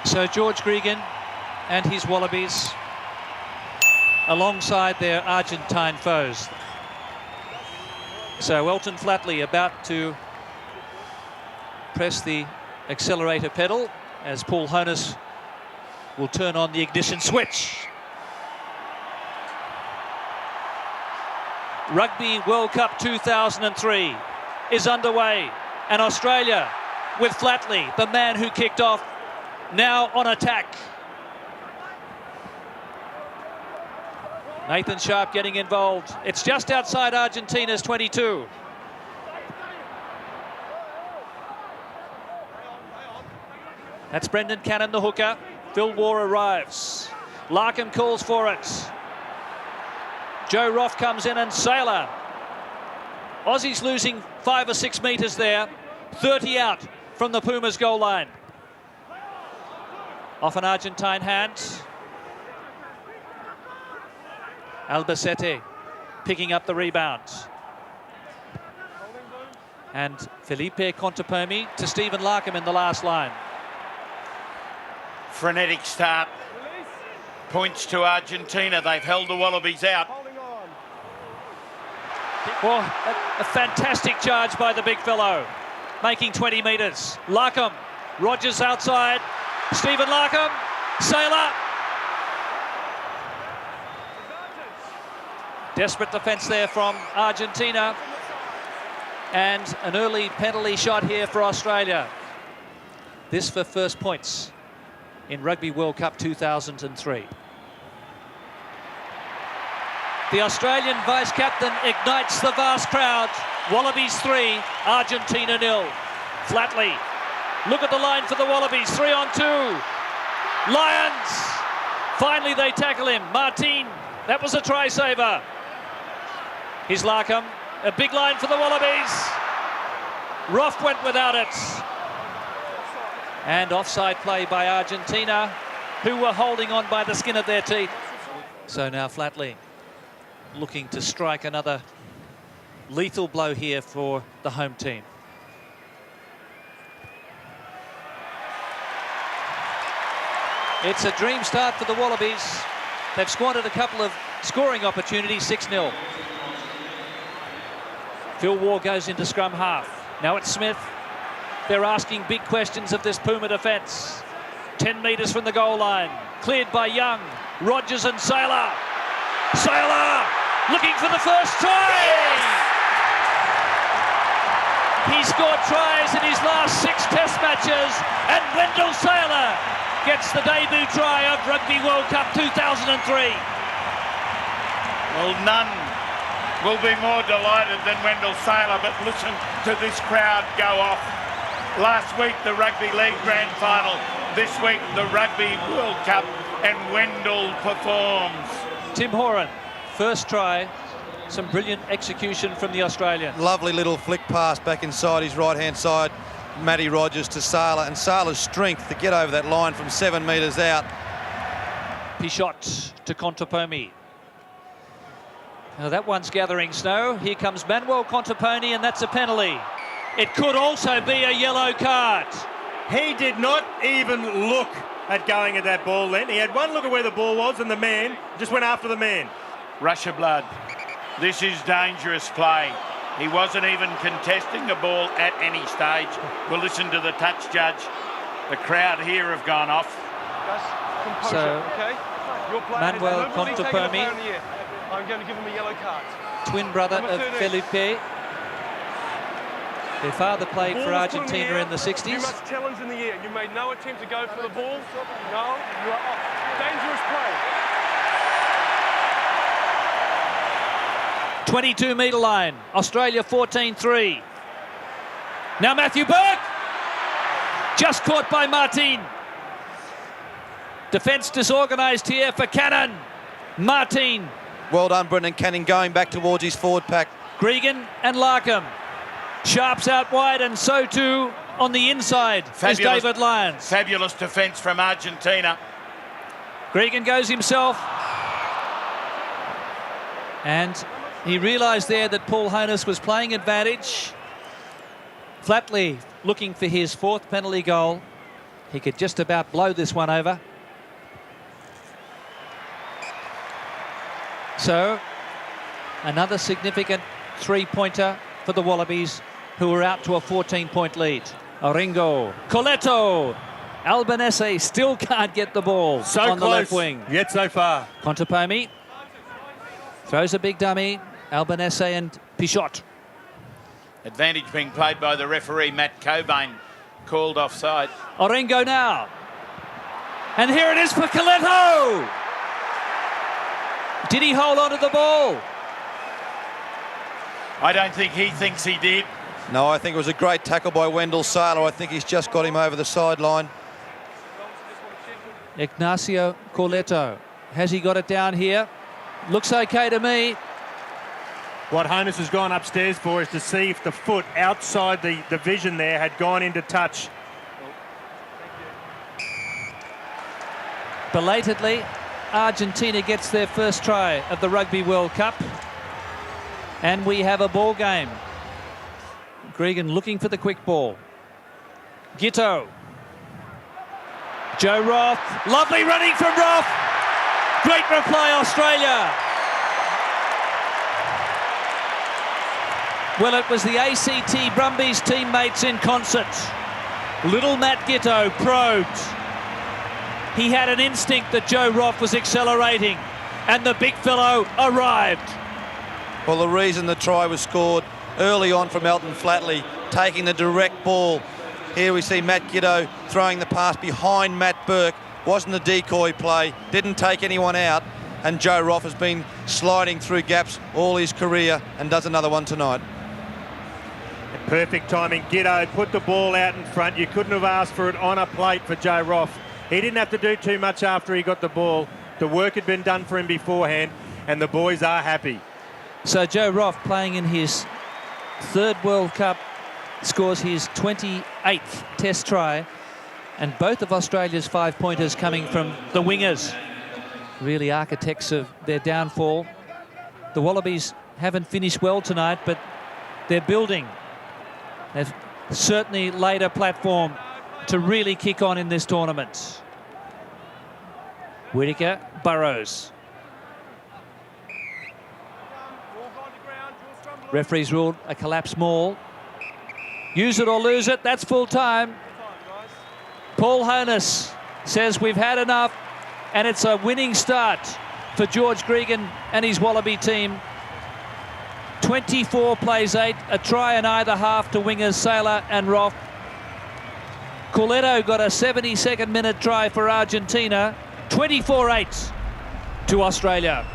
So George Gregan and his Wallabies alongside their Argentine foes. So Elton Flatley about to press the accelerator pedal as Paul Honus will turn on the ignition switch. Rugby World Cup 2003 is underway, and Australia with Flatley, the man who kicked off, now on attack. Nathan Sharp getting involved. It's just outside Argentina's 22. That's Brendan Cannon, the hooker. Phil Waugh arrives. Larkham calls for it. Joe Roth comes in and Sailor. Aussies losing 5 or 6 metres there. 30 out from the Pumas goal line. Off an Argentine hand. Albacete picking up the rebound. And Felipe Contepomi to Stephen Larkham in the last line. Frenetic start. Points to Argentina. They've held the Wallabies out. Well, a fantastic charge by the big fellow, making 20 metres. Larkham, Rogers outside. Stephen Larkham, Sailor. Desperate defence there from Argentina. And an early penalty shot here for Australia. This for first points in Rugby World Cup 2003. The Australian vice-captain ignites the vast crowd. Wallabies 3, Argentina 0. Flatley, look at the line for the Wallabies, 3 on 2. Lions, finally they tackle him. Martin, that was a try saver. Here's Larkham, a big line for the Wallabies. Roth went without it. And offside play by Argentina, who were holding on by the skin of their teeth. So now Flatley looking to strike another lethal blow here for the home team. It's a dream start for the Wallabies. They've squandered a couple of scoring opportunities, 6-0. Phil Waugh goes into scrum half. Now it's Smith. They're asking big questions of this Puma defence. 10 metres from the goal line. Cleared by Young, Rogers and Sailor. Sailor looking for the first try! He scored tries in his last 6 test matches, and Wendell Sailor gets the debut try of Rugby World Cup 2003. Well, none will be more delighted than Wendell Sailor, but listen to this crowd go off. Last week, the Rugby League Grand Final. This week, the Rugby World Cup, and Wendell performs. Tim Horan, first try, some brilliant execution from the Australian. Lovely little flick pass back inside his right-hand side. Matty Rogers to Sailor, and Sailor's strength to get over that line from 7 metres out. Pichot to Contepomi. Now that one's gathering snow. Here comes Manuel Contepomi, and that's a penalty. It could also be a yellow card. He did not even look at going at that ball then. He had one look at where the ball was, and the man just went after the man. Rush of blood. This is dangerous play. He wasn't even contesting the ball at any stage. We'll listen to the touch judge. The crowd here have gone off. So, okay? Manuel Contepomi, I'm going to give him a yellow card. twin brother of Felipe. Their father played for Argentina in the 60s. You must challenge in the air. You made no attempt to go for the ball. No, you are off. Dangerous play. 22-metre line. Australia 14-3. Now Matthew Burke. Just caught by Martin. Defence disorganised here for Cannon. Martin. Well done, Brendan Cannon, going back towards his forward pack. Gregan and Larkham. Sharps out wide, and so too on the inside is David Lyons. Fabulous defence from Argentina. Gregan goes himself. And he realised there that Paul Honus was playing advantage. Flatley looking for his 4th penalty goal. He could just about blow this one over. So, another significant three-pointer for the Wallabies, who are out to a 14-point lead. Oringo, Coletto, Albanese still can't get the ball So on close, the left wing. yet so far. Contepomi throws a big dummy. Albanese and Pichot. Advantage being played by the referee, Matt Cobain, called offside. Oringo now. And here it is for Coletto. Did he hold on to the ball? I don't think he thinks he did. No, I think it was a great tackle by Wendell Saylor. I think he's just got him over the sideline. Ignacio Coletto. Has he got it down here? Looks okay to me. What Honus has gone upstairs for is to see if the foot outside the vision there had gone into touch. Belatedly, Argentina gets their first try of the Rugby World Cup. And we have a ball game. Gregan looking for the quick ball. Giteau. Joe Roth. Lovely running from Roth. Great reply, Australia. Well, it was the ACT Brumbies teammates in concert. Little Matt Giteau probed. He had an instinct that Joe Roth was accelerating, and the big fellow arrived. Well, the reason the try was scored early on from Elton Flatley, taking the direct ball. Here we see Matt Giteau throwing the pass behind Matt Burke. Wasn't a decoy play, didn't take anyone out, and Joe Roth has been sliding through gaps all his career and does another one tonight. Perfect timing. Giteau put the ball out in front. You couldn't have asked for it on a plate for Joe Roth. He didn't have to do too much after he got the ball. The work had been done for him beforehand, and the boys are happy. So Joe Roth, playing in his third World Cup, scores his 28th Test try, and both of Australia's 5-pointers coming from the wingers. Really architects of their downfall. The Wallabies haven't finished well tonight, but they're building. They've certainly laid a platform to really kick on in this tournament. Whittaker, Burrows. Referees ruled a collapse maul. Use it or lose it, that's full time. Paul Honus says we've had enough, and it's a winning start for George Gregan and his Wallaby team. 24 plays 8, a try in either half to wingers Saylor and Roth. Coletto got a 72nd minute try for Argentina. 24-8 to Australia.